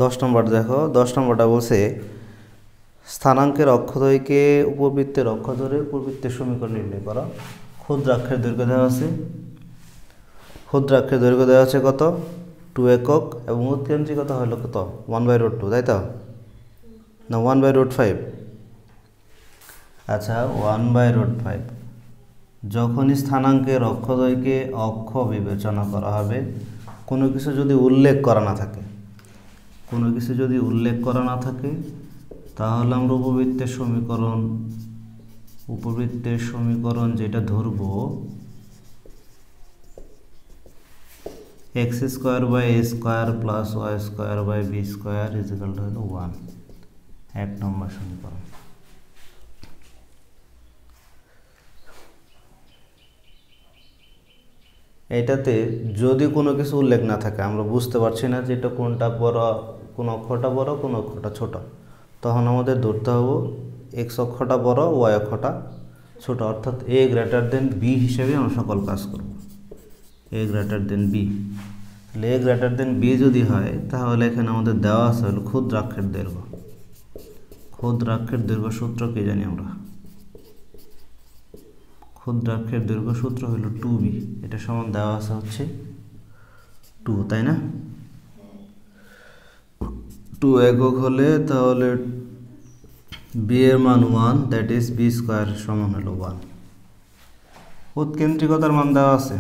10 নম্বর দেখো, 10 নম্বরটা বলছে স্থানাঙ্কের অক্ষদ্বয়কে উপবৃত্তের অক্ষ ধরে উপবৃত্তের সমীকরণ নির্ণয় করা। ক্ষুদ্রাক্ষের দৈর্ঘ্য দেওয়া আছে, ক্ষুদ্রাক্ষের দৈর্ঘ্য দেওয়া আছে কত 2 একক এবং উৎকেন্দ্রিকতা হলো কত 1/√2, তাই তো না 1/√5? আচ্ছা 1/√5 যখনই স্থানাঙ্কের অক্ষদ্বয়কে অক্ষ বিবেচনা করা হবে, কোনো কিছু যদি উল্লেখ করা না থাকে, কোনো কিছু যদি উল্লেখ করা না থাকে তাহলে আমরা উপবৃত্তের সমীকরণ যেটা ধরব x² + y² + b² 1, 1 নম্বর সমীকরণ। এটাতে যদি কোনো কিছু উল্লেখ না থাকে, আমরা বুঝতে পারছি না যে এটা কোনটা বড়, কোন অক্ষরটা বড় কোন অক্ষরটা ছোট, তখন আমাদের ধরতে হবে x অক্ষরটা বড় y অক্ষরটা ছোট, অর্থাৎ a > b হিসেবে আমরা সকল কাজ করব। a > b, তাহলে a > b যদি হয় তাহলে এখানে আমাদের দেওয়া আছে হলো ক্ষুদ্রাক্ষের দৈর্ঘ্য। ক্ষুদ্রাক্ষের দৈর্ঘ্য সূত্র কি জানি আমরা? ক্ষুদ্রাক্ষের দৈর্ঘ্য সূত্র হলো 2b, এটা সমান দেওয়া আছে হচ্ছে 2, তাই না? 2 একক হলে তাহলে b এর মান 1, দ্যাট ইজ b² সমান হলো 1। উৎকেন্দ্রিকতার মান দেওয়া আছে,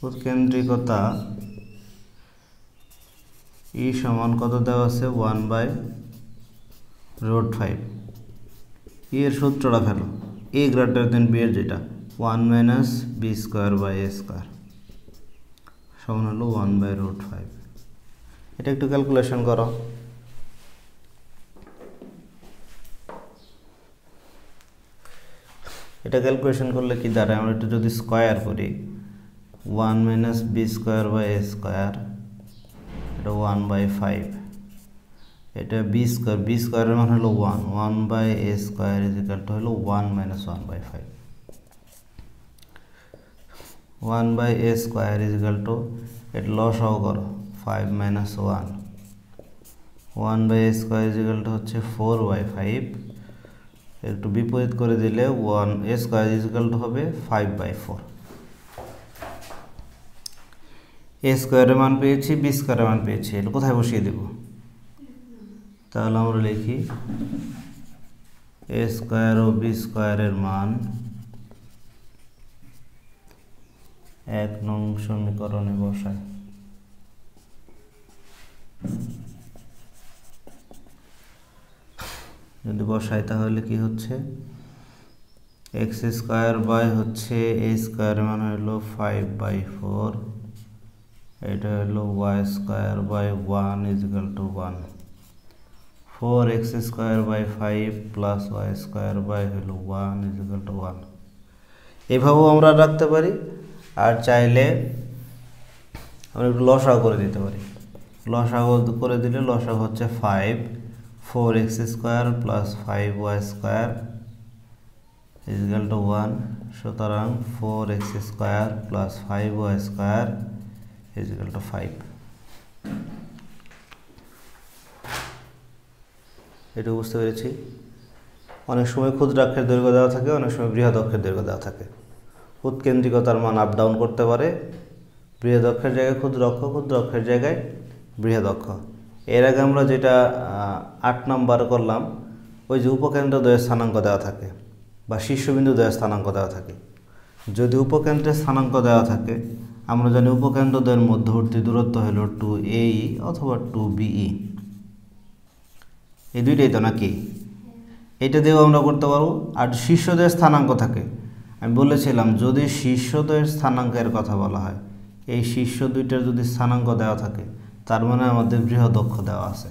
উৎকেন্দ্রিকতা e সমান কত দেওয়া আছে 1/√5। e এর সূত্রটা ফেলো, a > b এর যেটা 1 - b² / a² সমান হলো 1/√5। এটা একটু ক্যালকুলেশন করো। এটা ক্যালকুলেশন করলে কি দাঁড়ায়, আমরা একটু যদি স্কয়ার করি 1 - b² / a², এটা 1/5, এটা b² এর মান হলো 1, 1/a² হলো 1 - 1/5। 1/a² এটা লসাগু করো 5 - 1, 1/a² হচ্ছে 4/5, একটু বিপরীত করে দিলে 1a² হবে 5/4। a² এর মান পেয়েছি, b² এর মান পেয়েছি, এটা কোথায় বসিয়ে দেব? তাহলে আমরা লিখি a² ও b² এর মান 1 নং সমীকরণে বসাই। যদি বসাই তাহলে কি হচ্ছে x² হচ্ছে a² মান হলো 5/4, এটা হলো y² / 1 = 1। 4x² + 5 + y² হলো 1 = 1। এভাবেও আমরা রাখতে পারি, আর চাইলে আমরা একটু লসাগু করে দিতে পারি। লসাগু করে দিলে লসাগু হচ্ছে 5, 4x² + 5y² = 1, সুতরাং 4x² + 5y² = 5। এটা বুঝতে পেরেছি। অনেক সময় ক্ষুদ্রাক্ষের দৈর্ঘ্য দেওয়া থাকে, অনেক সময় বৃহৎ অক্ষের দৈর্ঘ্য দেওয়া থাকে। উৎকেন্দ্রিকতার মান আপ ডাউন করতে পারে, বৃহৎ অক্ষের জায়গায় ক্ষুদ্র অক্ষ, ক্ষুদ্র অক্ষের জায়গায় বৃহৎ অক্ষ। এর আগে আমরা যেটা 8 নাম্বার করলাম, ওই যে উপকেন্দ্রদ্বয়ের স্থানাঙ্ক দেওয়া থাকে বা শীর্ষবিন্দুদ্বয়ের স্থানাঙ্ক দেওয়া থাকে। যদি উপকেন্দ্রের স্থানাঙ্ক দেওয়া থাকে, আমরা জানি উপকেন্দ্রদ্বয়ের মধ্যবর্তী দূরত্ব হলো 2ae অথবা 2be, এই দুইটাই তো নাকি? এটা দিয়েও আমরা করতে পারবো। আর শীর্ষদ্বয়ের স্থানাঙ্ক থাকে, আমি বলেছিলাম যদি শীর্ষদ্বয়ের স্থানাঙ্কের কথা বলা হয়, এই শীর্ষ দুইটার যদি স্থানাঙ্ক দেওয়া থাকে তার মানে আমাদের বৃহৎ অক্ষ দেওয়া আছে।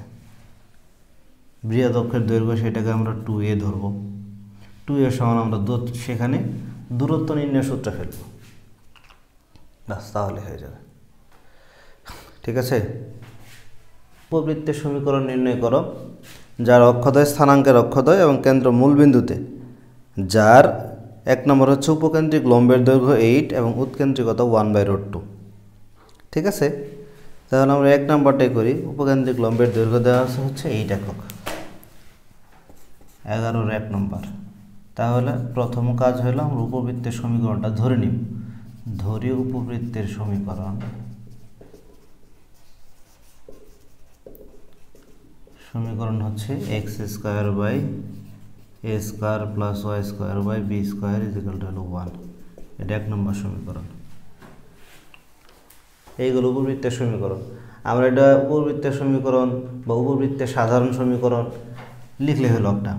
বৃহৎ অক্ষের দৈর্ঘ্য সেটাকে আমরা 2a ধরব। 2a সমান আমরা সেখানে দূরত্ব নির্ণয় সূত্র ফেলব, ব্যাস তাহলে হয়ে যাবে। ঠিক আছে? উপবৃত্তের সমীকরণ নির্ণয় করো যার অক্ষদ্বয় স্থানাঙ্কের অক্ষদ্বয় এবং কেন্দ্র মূলবিন্দুতে, যার 1 নম্বর হচ্ছে উপকেন্দ্রিক লম্বের দৈর্ঘ্য 8 এবং উৎকেন্দ্রিকতা 1/√2। ঠিক আছে? তাহলে আমরা 1 নাম্বারটাই করি। উপকেন্দ্রিক লম্বের দৈর্ঘ্য দেওয়া আছে হচ্ছে 8 একক, 11-র 1 নম্বর। তাহলে প্রথম কাজ হলো আমরা উপবৃত্তের সমীকরণটা ধরে নিব। ধরি উপবৃত্তের সমীকরণ, সমীকরণ হচ্ছে x² by a square plus y square by b square equal to 1। এটা 1 নম্বর সমীকরণ। এইগুলো উপবৃত্তের সমীকরণ। আমরা এটা উপবৃত্তের সমীকরণ বা উপবৃত্তের সাধারণ সমীকরণ লিখলে হলো একটা।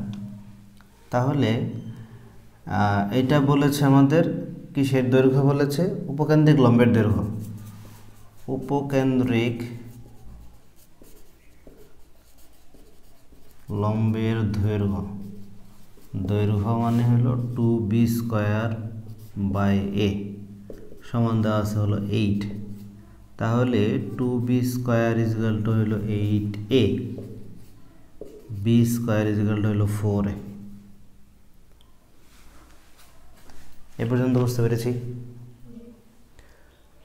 তাহলে এটা বলেছে আমাদের কিসের দৈর্ঘ্য বলেছে? উপকেন্দ্রিক লম্বের দৈর্ঘ্য। উপকেন্দ্রিক লম্বের দৈর্ঘ্য, দৈর্ঘ্য মানে হলো 2b² বাই a সমান দেওয়া আছে হলো 8। তাহলে 2b² ইকুয়াল টু হলো 8a, b square equal to হলো 4a। এ পর্যন্ত বুঝতে পেরেছি?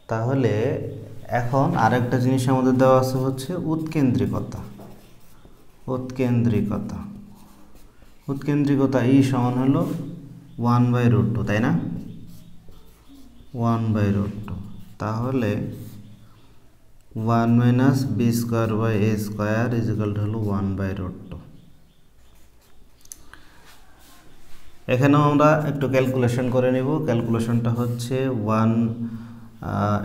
তাহলে এখন আরেকটা জিনিস আমাদের দেওয়া আছে হচ্ছে উৎকেন্দ্রিকতা। উৎকেন্দ্রিকতা, উৎকেন্দ্রিকতা E সমান হলো 1/√2, তাই না? 1/√2। তাহলে 1 minus B square by A square equal to হলো 1/√2। এখানেও আমরা একটু ক্যালকুলেশন করে নেব। ক্যালকুলেশনটা হচ্ছে 1,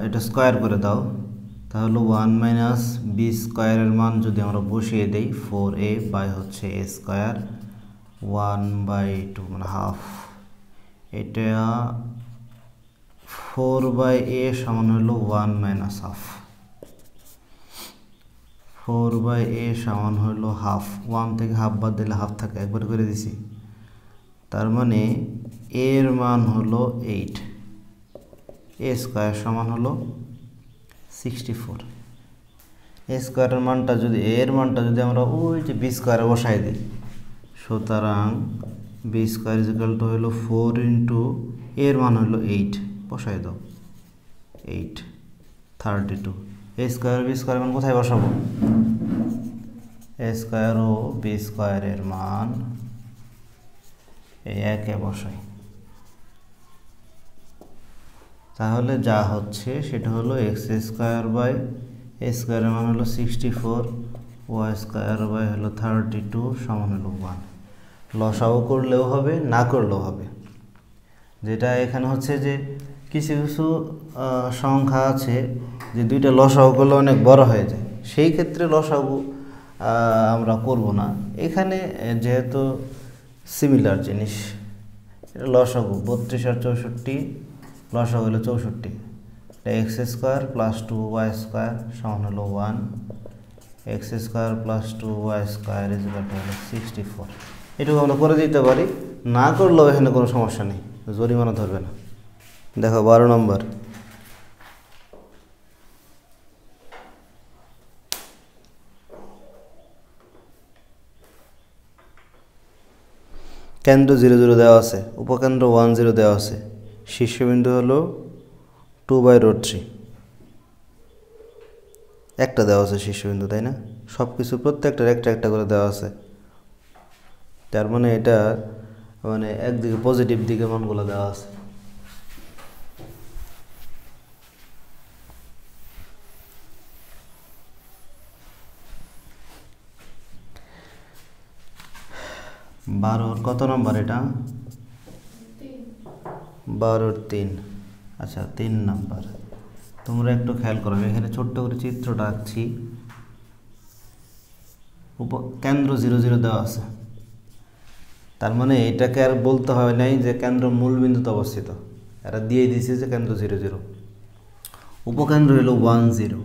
এটা স্কোয়ার করে দাও। তাহলে 1 মাইনাস বি স্কোয়ারের মান যদি আমরা বসিয়ে দিই 4a বাই হচ্ছে a স্কোয়ার 1/2 মানে হাফ। এটা 4/a সমান হলো 1 মাইনাস হাফ। 4/a সমান হলো হাফ। 1 থেকে হাফ বাদ দিলে হাফ থাকে, একবার করে দিছি। তার মানে এর মান হলো 8, a স্কোয়ার সমান হলো 64। a স্কোয়ারের মানটা যদি এর মানটা যদি আমরা ওই যে বি স্কোয়ারে বসাই দিই, সুতরাং বি স্কোয়ার ইকুয়াল টু হলো 4 ইন্টু এর মান হলো 8, বসাই দাও 8 32। a স্কোয়ার বি স্কোয়ারের মান কোথায় বসাবো? a স্কোয়ার ও বি স্কোয়ারের মান এই একে বসাই। তাহলে যা হচ্ছে সেটা হলো x² বাই a স্কোয়ারের মান হলো 64, y স্কোয়ার বাই হলো 32 সমান হলো 1। লসাগু করলেও হবে, না করলেও হবে। যেটা এখানে হচ্ছে যে কিছু কিছু সংখ্যা আছে যে দুইটা লসাগু করলে অনেক বড় হয়ে যায়, সেই ক্ষেত্রে লসাগু আমরা করব না। এখানে যেহেতু সিমিলার জিনিস, এটা লসাগু 32 আর 64, লসাগু হলো 64। এটা x² প্লাস 2y স্কোয়ার সমান হলো 1, x² plus 2y square equal to হলো 64। এটুকু আমরা করে দিতে পারি, না করলেও এখানে কোনো সমস্যা নেই, জরিমানা ধরবে না। দেখো 12 নম্বর। কেন্দ্র 0 0 দেওয়া আছে, উপকেন্দ্র 1 0 দেওয়া আছে, শীর্ষবিন্দু হলো 2/√3। একটা দেওয়া আছে শীর্ষবিন্দু, তাই না? সব কিছু প্রত্যেকটার একটা একটা করে দেওয়া আছে। তার মানে এটা মানে একদিকে পজিটিভ দিকে মানগুলো দেওয়া আছে। বারোর কত নম্বর এটা? 12-র 3। আচ্ছা 3 নাম্বার। তোমরা একটু খেয়াল করো, এখানে ছোট্ট করে চিত্রটা আঁকছি। কেন্দ্র 0 0 দেওয়া আছে, তার মানে এটাকে আর বলতে হয় নাই যে কেন্দ্র মূল বিন্দুতে অবস্থিত, এরা দিয়ে দিয়েছে যে কেন্দ্র 0 0। উপকেন্দ্র হলো 1 0।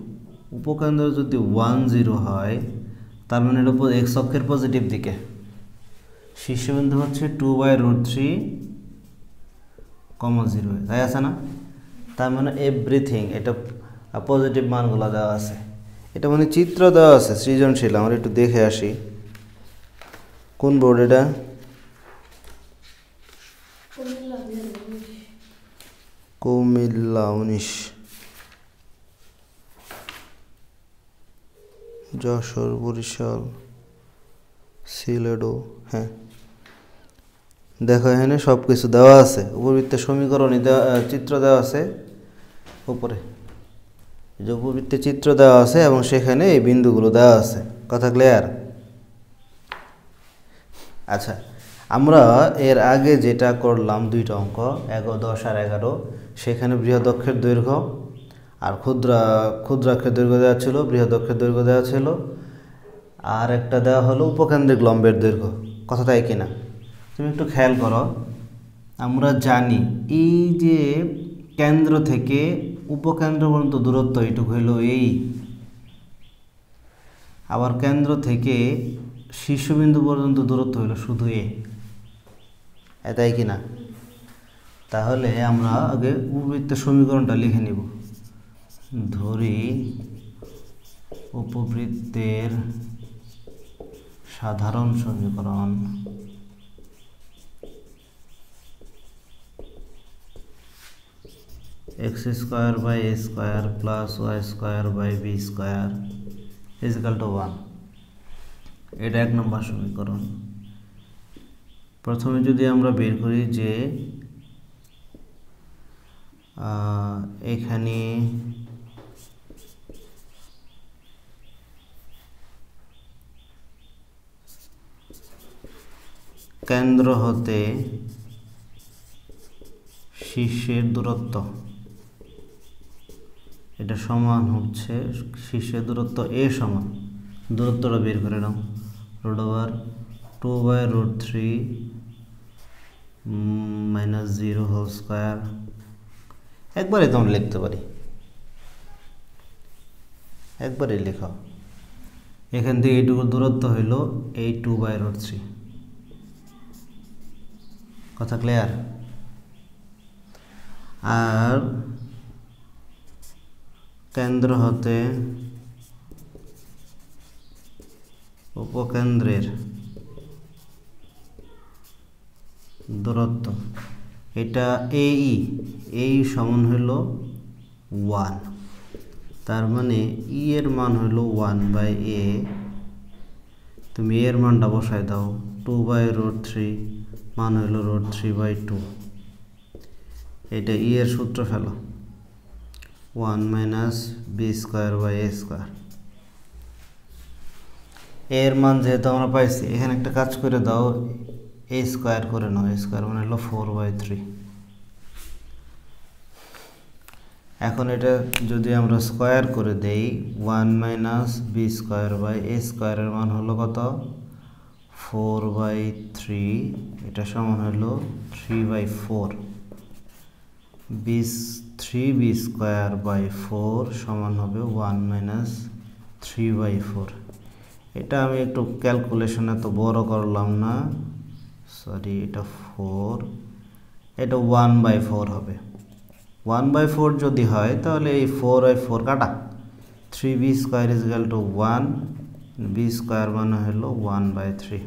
উপকেন্দ্র যদি 1 0 হয় তার মানে এটা এক্স অক্ষের পজিটিভ দিকে। শীর্ষবিন্দু হচ্ছে 2/√3, 0, তাই আছে না? তার মানে এভরিথিং এটা পজিটিভ মানগুলো দেওয়া আছে। এটা মানে চিত্র দেওয়া আছে সৃজনশীল। আমরা একটু দেখে আসি কোন বোর্ড এটা। কুমিল্লা 19। যশোর, বরিশাল, সিলেটও। হ্যাঁ, দেখো এখানে সব কিছু দেওয়া আছে, উপবৃত্তের সমীকরণই চিত্র দেওয়া আছে উপরে, যে উপবৃত্তের চিত্র দেওয়া আছে এবং সেখানে এই বিন্দুগুলো দেওয়া আছে। কথা ক্লিয়ার? আচ্ছা, আমরা এর আগে যেটা করলাম দুইটা অঙ্ক 10 আর 11, সেখানে বৃহদক্ষের দৈর্ঘ্য আর ক্ষুদ্রাক্ষের দৈর্ঘ্য দেওয়া ছিল, বৃহদক্ষের দৈর্ঘ্য দেওয়া ছিল, আর একটা দেওয়া হলো উপকেন্দ্রিক লম্বের দৈর্ঘ্য। কথা তাই কিনা? তুমি একটু খেয়াল করো, আমরা জানি এই যে কেন্দ্র থেকে উপকেন্দ্র পর্যন্ত দূরত্ব এইটুকু হলো এই, আবার কেন্দ্র থেকে শীর্ষবিন্দু পর্যন্ত দূরত্ব হলো শুধু তাই কিনা? তাহলে আমরা আগে উপবৃত্তের সমীকরণটা লিখে নিব। ধরি উপবৃত্তের সাধারণ সমীকরণ x² by a² plus y² by b² equal to 1। এটা 1 নম্বর সমীকরণ। প্রথমে যদি আমরা বের করি যে এখানে কেন্দ্র হতে শীর্ষের দূরত্ব, এটা সমান হচ্ছে শীর্ষের দূরত্ব a সমান, দূরত্বটা বের করে নাও, √2/√3 - 0 হোল স্কয়ার। একবারে তোমরা লিখতে পারি, একবারে লেখো। এখান থেকে এইটুকু দূরত্ব হইল এই 2/√3। কথা ক্লিয়ার? আর কেন্দ্র হতে উপকেন্দ্রের দূরত্ব, এটা এই সমান হইল 1, তার মানে এর মান হইল 1/a। তুমি এর মানটা বসায় দাও, 2/√3 মান হইল √3/2। এটা এর সূত্র ফেলো, 1 - b²/a²। এর মান যেহেতু আমরা পাইছি, এখানে একটা কাজ করে দাও, a² করে নাও, a² মানে হলো 4/3। এখন এটা যদি আমরা স্কয়ার করে দেই, 1 - b²/a² এর মান হলো কত? 4/3। এটা সমান হলো 3/4। 3b²/4 সমান হবে 1 - 3/4। এটা আমি একটু ক্যালকুলেশন এত বড় করলাম না, সরি, এটা 4, এটা 1/4 হবে। 1/4 যদি হয় তাহলে এই 4/4 কাটা, 3b² = 1, b² মানে হলো 1/3।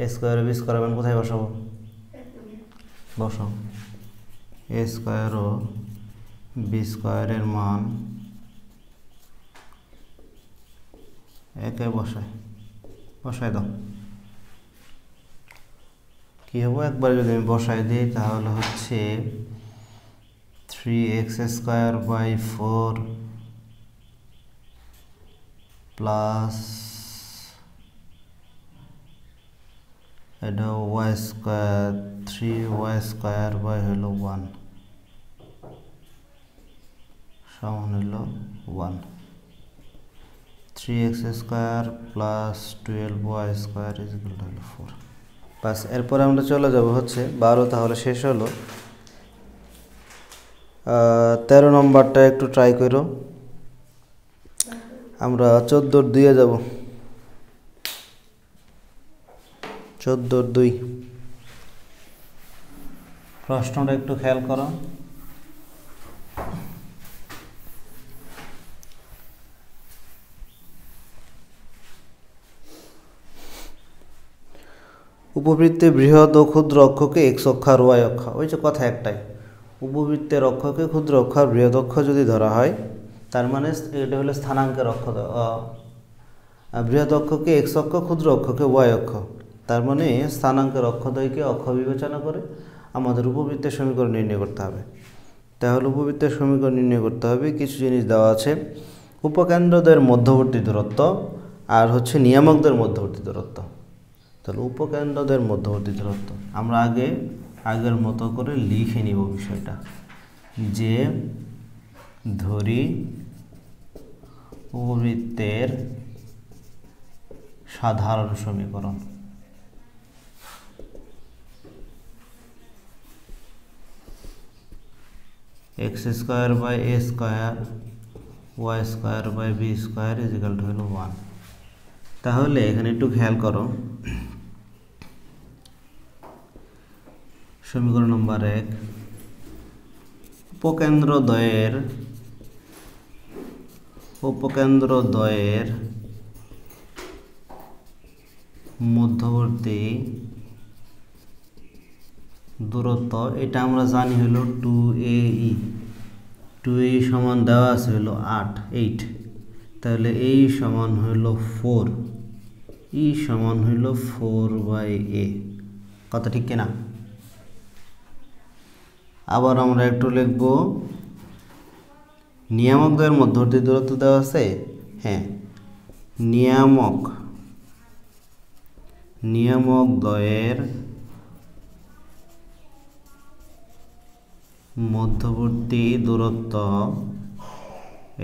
a² b² মান কোথায় বসাবো? বসাও, a² ও b² এর মান একে বসায় দাও। কি হবে? একবার যদি আমি বসাই দিই তাহলে হচ্ছে 3x²/4 প্লাস এটা y², 3y²/1 সমান হলো 1। 3x² plus 12y² = 4। বাস, এরপরে আমরা চলে যাব হচ্ছে 12। তাহলে শেষ হলো। 13 নম্বরটা একটু ট্রাই করো। আমরা 14-2 যাব। 14-2 প্রশ্নটা একটু খেয়াল করো। উপবৃত্তে বৃহৎ ও ক্ষুদ্র অক্ষকে এক্স অক্ষ আর ওয়াই অক্ষ, ওই যে কথা একটাই, উপবৃত্তের অক্ষকে ক্ষুদ্র অক্ষ আর বৃহৎ অক্ষ যদি ধরা হয়, তার মানে এটা হলো স্থানাঙ্কের অক্ষ, বৃহৎ অক্ষকে এক্স অক্ষ, ক্ষুদ্র অক্ষকে ওয়াই অক্ষ, তার মানে স্থানাঙ্কের অক্ষদ্বয়কে অক্ষ বিবেচনা করে আমাদের উপবৃত্তের সমীকরণ নির্ণয় করতে হবে। তাহলে উপবৃত্তের সমীকরণ নির্ণয় করতে হবে, কিছু জিনিস দেওয়া আছে, উপকেন্দ্রদের মধ্যবর্তী দূরত্ব আর হচ্ছে নিয়ামকদের মধ্যবর্তী দূরত্ব। তাহলে উপকেন্দ্রদের মধ্যবর্তী দূরত্ব আমরা আগের মতো করে লিখে নিব বিষয়টা, যে ধরি উপবৃত্তের সাধারণ সমীকরণ X square by A square Y square by B square equal to হলো 1। তাহলে এখানে একটু খেয়াল করো, সমীকরণ নম্বর 1, উপকেন্দ্রদ্বয়ের মধ্যবর্তী দূরত্ব, এটা আমরা জানি হলো 2AE। 2AE সমান দেওয়া আছে হলো 8, তাহলে এই সমান হলো 4, ই সমান হলো 4/a। কথা ঠিক কিনা? আবার আমরা একটু লিখব, নিয়ামকদের মধ্যবর্তী দূরত্ব দেওয়া আছে, হ্যাঁ, নিয়ামকদ্বয়ের মধ্যবর্তী দূরত্ব,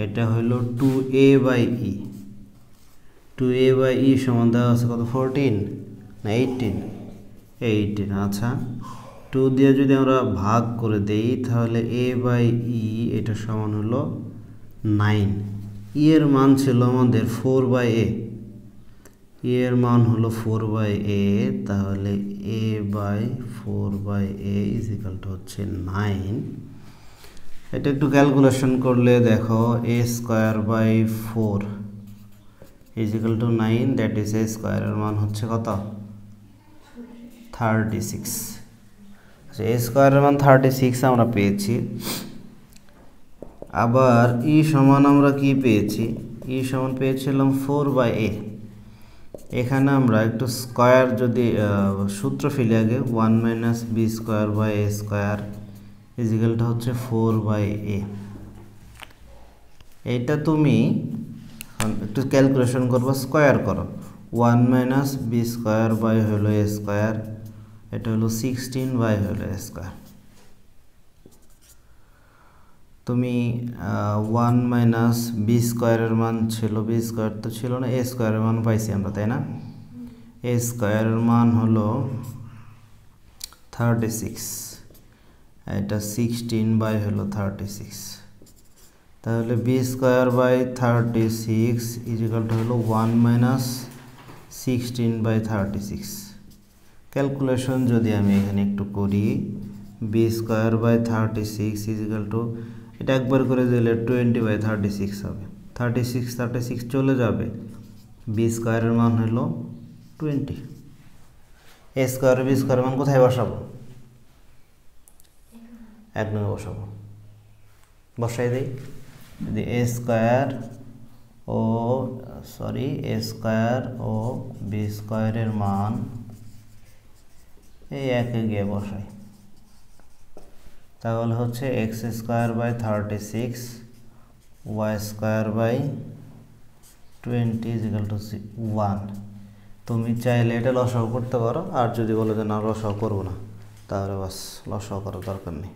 এটা হলো 2a/e। 2a/e সমান দেওয়া আছে কত, 14 না 18? আচ্ছা, 2 দিয়ে যদি আমরা ভাগ করে দেই তাহলে a/e এটা সমান হলো 9। ই এর মান ছিল আমাদের 4/a, ই এর মান হলো 4/a, তাহলে a/4/a ইজিক্যাল টু হচ্ছে 9। এটা একটু ক্যালকুলেশন করলে দেখো, a square by 4 equal to 9, that is a স্কোয়ারের মান হচ্ছে কত, 36। আচ্ছা, a স্কোয়ারের মান 36 আমরা পেয়েছি। আবার ই সমান আমরা কি পেয়েছি, ই সমান পেয়েছিলাম 4/a। এখানে আমরা একটু স্কোয়ার যদি সূত্র ফেলি আগে, 1 - b square by a square ইজিক্যালটা হচ্ছে 4/a। এইটা তুমি একটু ক্যালকুলেশন করবো, স্কোয়ার করো, 1 - b স্কোয়ার বাই হলো a স্কোয়ার, এটা হলো 16 বাই হলো a স্কোয়ার। তুমি 1 - b স্কোয়ারের মান ছিল, b স্কোয়ার তো ছিল না, a স্কোয়ারের মান পাইছি আমরা, তাই না? a স্কোয়ারের মান হলো 36, এটা 16 বাই হলো 36, তাহলে b square by 36 equal to হলো 1 - 16 বাই 36। ক্যালকুলেশন যদি আমি এখানে একটু করি, b square by 36 equal to, এটা একবার করে দিলে 20/36 হবে, 36 চলে যাবে, b স্কোয়ারের মান হলো 20। a স্কোয়ার b স্কোয়ারের মান কোথায় বসাবো, 1 নং বসাবো, বসাই দিই। যদি a স্কোয়ার ও b স্কোয়ারের মান এই একে গিয়ে বসাই, তাহলে হচ্ছে x square by 36 y square by 20 equal to 1। তুমি চাইলে এটা লসাগু করতে পারো, আর যদি বলো যে না লসাগু করবো না, তাহলে বাস লসাগু করার দরকার নেই।